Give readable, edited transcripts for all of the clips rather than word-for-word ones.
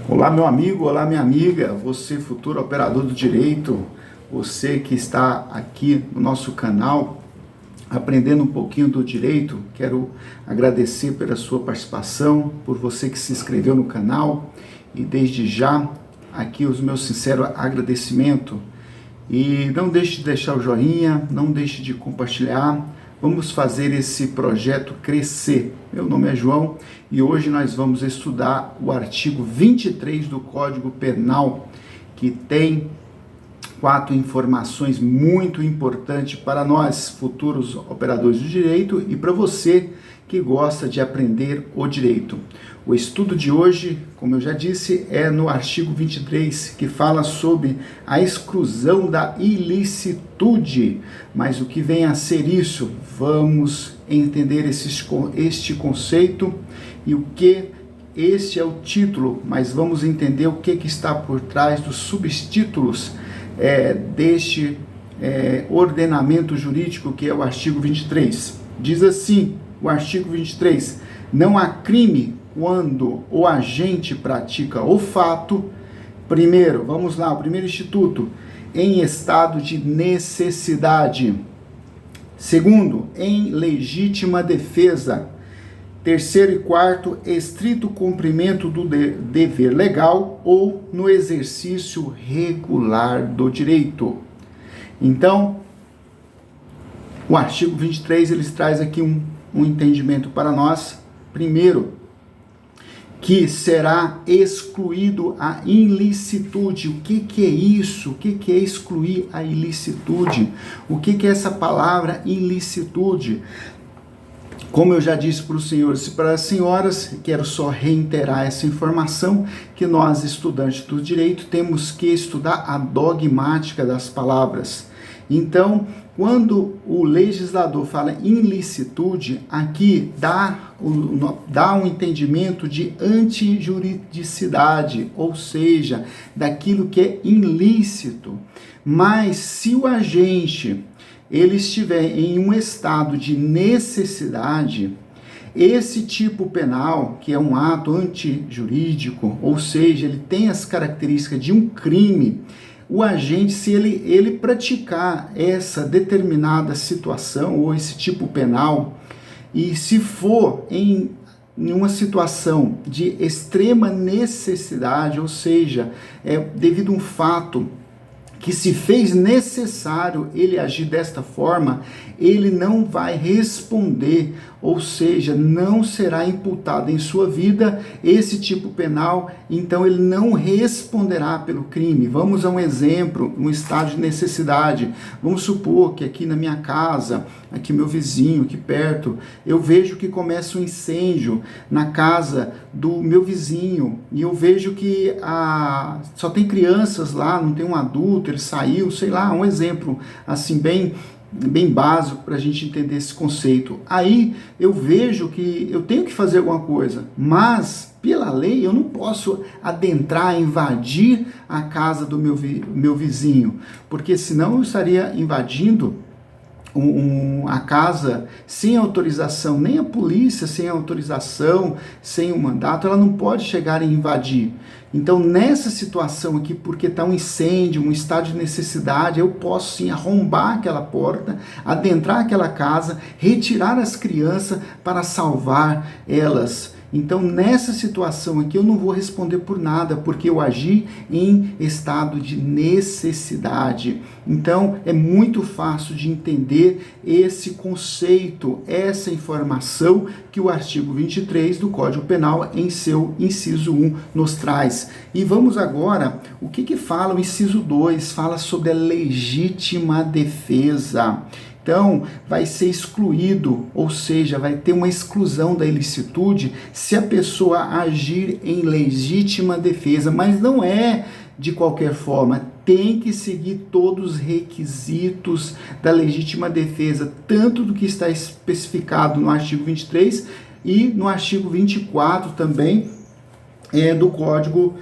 Olá, meu amigo, olá, minha amiga, você futuro operador do direito, você que está aqui no nosso canal aprendendo um pouquinho do direito. Quero agradecer pela sua participação, por você que se inscreveu no canal e desde já aqui os meus sinceros agradecimentos. E não deixe de deixar o joinha, não deixe de compartilhar. Vamos fazer esse projeto crescer. Meu nome é João e hoje nós vamos estudar o artigo 23 do Código Penal, que tem 4 informações muito importantes para nós, futuros operadores do direito, e para você que gosta de aprender o direito. O estudo de hoje, como eu já disse, é no artigo 23, que fala sobre a exclusão da ilicitude. Mas o que vem a ser isso? Vamos entender este conceito e o que este é o título, mas vamos entender o que está por trás dos subtítulos deste ordenamento jurídico, que é o artigo 23. Diz assim, o artigo 23, não há crime quando o agente pratica o fato, primeiro, vamos lá, o primeiro instituto, em estado de necessidade. Segundo, em legítima defesa. Terceiro e quarto, estrito cumprimento do dever legal ou no exercício regular do direito. Então, o artigo 23, ele traz aqui um entendimento para nós. Primeiro, que será excluído a ilicitude. O que é isso? O que é excluir a ilicitude? O que é essa palavra ilicitude? Como eu já disse para os senhores e para as senhoras, quero só reiterar essa informação, que nós, estudantes do direito, temos que estudar a dogmática das palavras. Então, quando o legislador fala em ilicitude, aqui dá um entendimento de antijuridicidade, ou seja, daquilo que é ilícito. Mas se o agente ele estiver em um estado de necessidade, esse tipo penal, que é um ato antijurídico, ou seja, ele tem as características de um crime, o agente, se ele praticar essa determinada situação ou esse tipo penal, e se for em uma situação de extrema necessidade, ou seja, devido a um fato que se fez necessário ele agir desta forma, ele não vai responder, ou seja, não será imputado em sua vida esse tipo penal, então ele não responderá pelo crime. Vamos a um exemplo, um estado de necessidade. Vamos supor que aqui na minha casa, aqui meu vizinho, aqui perto, eu vejo que começa um incêndio na casa do meu vizinho, e eu vejo que só tem crianças lá, não tem um adulto, ele saiu, sei lá, um exemplo assim bem básico para a gente entender esse conceito. Aí eu vejo que eu tenho que fazer alguma coisa, mas pela lei eu não posso adentrar, invadir a casa do meu vizinho, porque senão eu estaria invadindo a casa sem autorização. Nem a polícia sem autorização, sem um mandato, ela não pode chegar e invadir. Então, nessa situação aqui, porque está um incêndio, um estado de necessidade, eu posso sim arrombar aquela porta, adentrar aquela casa, retirar as crianças para salvar elas. Então, nessa situação aqui, eu não vou responder por nada, porque eu agi em estado de necessidade. Então, é muito fácil de entender esse conceito, essa informação que o artigo 23 do Código Penal, em seu inciso 1, nos traz. E vamos agora, o que fala o inciso 2? Fala sobre a legítima defesa. Então, vai ser excluído, ou seja, vai ter uma exclusão da ilicitude se a pessoa agir em legítima defesa, mas não é de qualquer forma, tem que seguir todos os requisitos da legítima defesa, tanto do que está especificado no artigo 23 e no artigo 24 também, do Código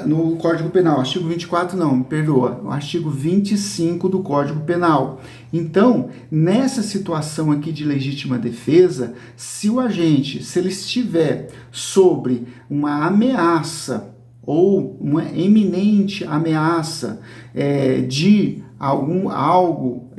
no Código Penal. Artigo 24 não, me perdoa. O artigo 25 do Código Penal. Então, nessa situação aqui de legítima defesa, se o agente, se ele estiver sobre uma ameaça ou uma eminente ameaça de algo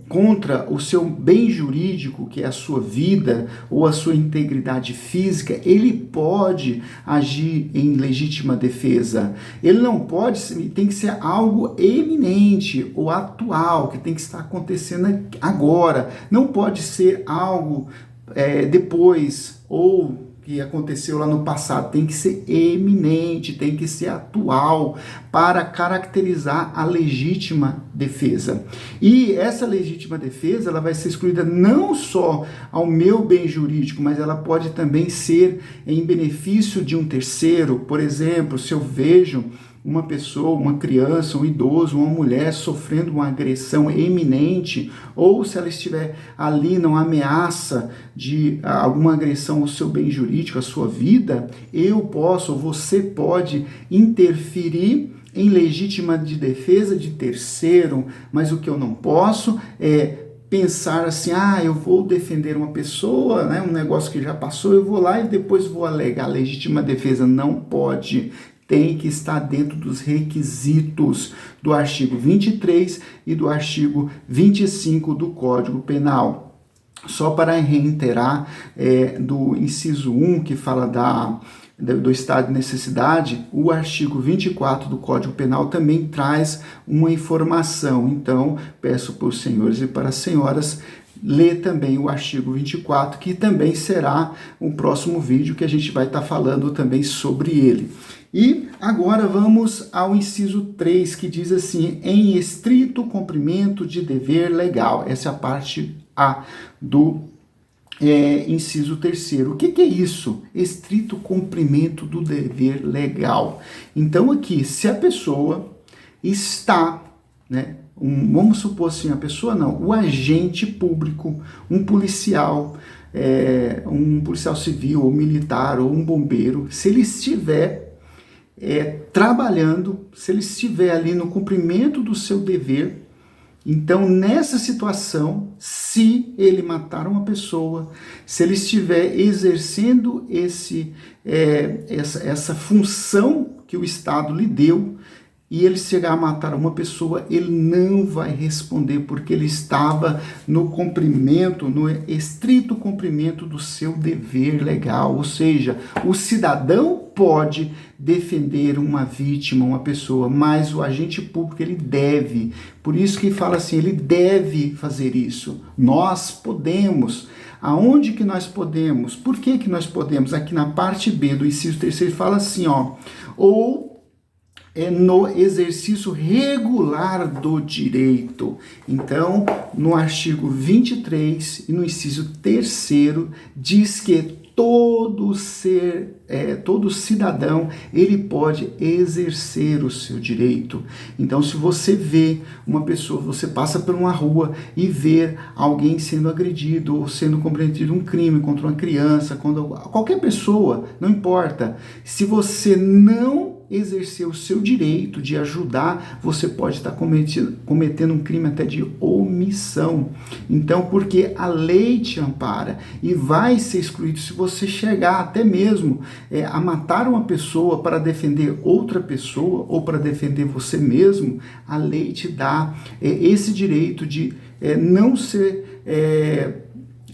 contra o seu bem jurídico, que é a sua vida ou a sua integridade física, ele pode agir em legítima defesa. Ele não pode, tem que ser algo eminente ou atual, que tem que estar acontecendo agora. Não pode ser algo depois ou que aconteceu lá no passado. Tem que ser eminente, tem que ser atual para caracterizar a legítima defesa. E essa legítima defesa, ela vai ser excluída não só ao meu bem jurídico, mas ela pode também ser em benefício de um terceiro. Por exemplo, se eu vejo uma pessoa, uma criança, um idoso, uma mulher sofrendo uma agressão eminente, ou se ela estiver ali numa ameaça de alguma agressão ao seu bem jurídico, à sua vida, eu posso, ou você pode interferir em legítima de defesa de terceiro, mas o que eu não posso é pensar assim, eu vou defender uma pessoa, né, um negócio que já passou, eu vou lá e depois vou alegar legítima defesa. Não pode. Tem que estar dentro dos requisitos do artigo 23 e do artigo 25 do Código Penal. Só para reiterar, do inciso 1, que fala do estado de necessidade, o artigo 24 do Código Penal também traz uma informação. Então, peço para os senhores e para as senhoras ler também o artigo 24, que também será o próximo vídeo que a gente vai estar falando também sobre ele. E agora vamos ao inciso 3, que diz assim, em estrito cumprimento de dever legal. Essa é a parte A do inciso 3º. O que é isso? Estrito cumprimento do dever legal. Então aqui, se a pessoa está, vamos supor assim, a pessoa não, o agente público, um policial civil ou militar ou um bombeiro, se ele estiver trabalhando, se ele estiver ali no cumprimento do seu dever, então nessa situação, se ele matar uma pessoa, se ele estiver exercendo essa função que o Estado lhe deu, e ele chegar a matar uma pessoa, ele não vai responder, porque ele estava no cumprimento, no estrito cumprimento do seu dever legal. Ou seja, o cidadão pode defender uma vítima, uma pessoa, mas o agente público, ele deve. Por isso que fala assim, ele deve fazer isso. Nós podemos. Aonde que nós podemos? Por que nós podemos? Aqui na parte B do inciso 3º fala assim, ou no exercício regular do direito. Então, no artigo 23 e no inciso 3º diz que todo cidadão, ele pode exercer o seu direito. Então, se você vê uma pessoa, você passa por uma rua e vê alguém sendo agredido ou sendo cometido um crime contra uma criança, contra qualquer pessoa, não importa. Se você não exercer o seu direito de ajudar, você pode estar cometendo um crime até de omissão. Então, porque a lei te ampara e vai ser excluído se você chegar até mesmo a matar uma pessoa para defender outra pessoa ou para defender você mesmo, a lei te dá esse direito de não ser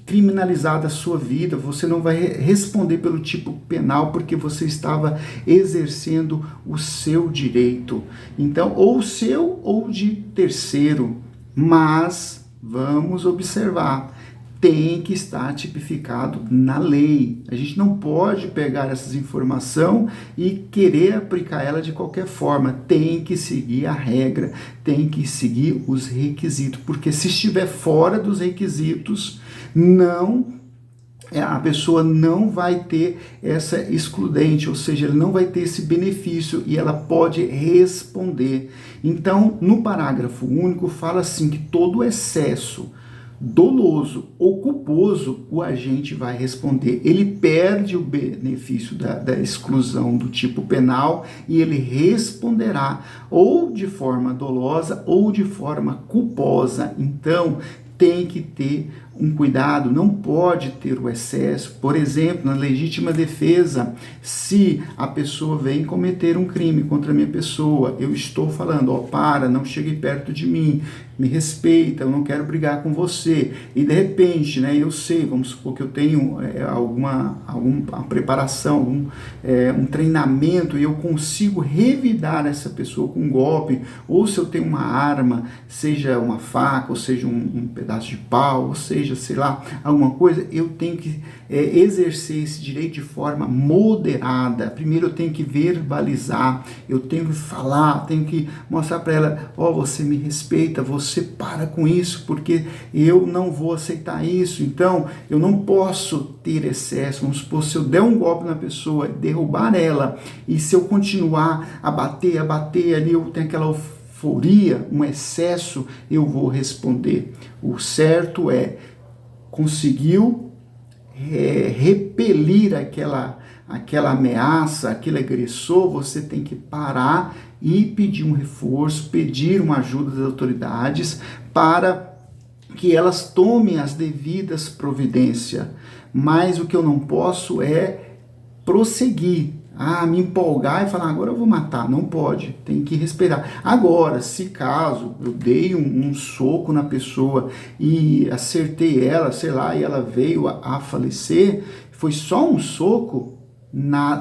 criminalizada a sua vida, você não vai responder pelo tipo penal porque você estava exercendo o seu direito. Então, ou seu ou de terceiro, mas vamos observar, tem que estar tipificado na lei. A gente não pode pegar essas informações e querer aplicar ela de qualquer forma. Tem que seguir a regra, tem que seguir os requisitos, porque se estiver fora dos requisitos, a pessoa não vai ter essa excludente, ou seja, ele não vai ter esse benefício e ela pode responder. Então, no parágrafo único, fala assim que todo excesso doloso ou culposo, o agente vai responder. Ele perde o benefício da exclusão do tipo penal e ele responderá ou de forma dolosa ou de forma culposa. Então, tem que ter um cuidado, não pode ter o excesso. Por exemplo, na legítima defesa, se a pessoa vem cometer um crime contra a minha pessoa, eu estou falando, ó, para, não chegue perto de mim, me respeita, eu não quero brigar com você. E de repente, né, eu sei, vamos supor que eu tenho alguma preparação, um treinamento e eu consigo revidar essa pessoa com um golpe, ou se eu tenho uma arma, seja uma faca, ou seja um pedaço de pau, ou seja, sei lá, alguma coisa, eu tenho que exercer esse direito de forma moderada. Primeiro eu tenho que verbalizar, eu tenho que falar, tenho que mostrar para ela, ó, você me respeita, você para com isso, porque eu não vou aceitar isso, então eu não posso ter excesso. Vamos supor, se eu der um golpe na pessoa, derrubar ela, e se eu continuar a bater ali, eu tenho aquela euforia, um excesso, eu vou responder. O certo é, conseguiu repelir aquela ameaça, aquele agressor, você tem que parar e pedir um reforço, pedir uma ajuda das autoridades para que elas tomem as devidas providências. Mas o que eu não posso é prosseguir, me empolgar e falar, agora eu vou matar. Não pode, tem que respirar. Agora, se caso eu dei um soco na pessoa e acertei ela, sei lá, e ela veio a falecer, foi só um soco,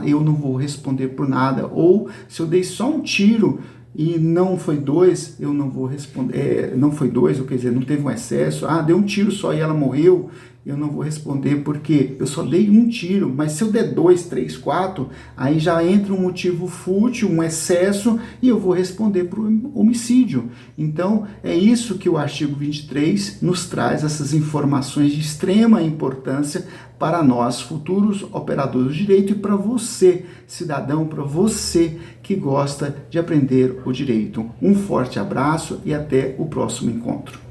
eu não vou responder por nada. Ou se eu dei só um tiro e não foi dois, eu não vou responder, não foi dois, ou quer dizer, não teve um excesso, deu um tiro só e ela morreu, eu não vou responder porque eu só dei um tiro. Mas se eu der 2, 3, 4, aí já entra um motivo fútil, um excesso, e eu vou responder por homicídio. Então, é isso que o artigo 23 nos traz, essas informações de extrema importância para nós, futuros operadores do direito, e para você, cidadão, para você que gosta de aprender o direito. Um forte abraço e até o próximo encontro.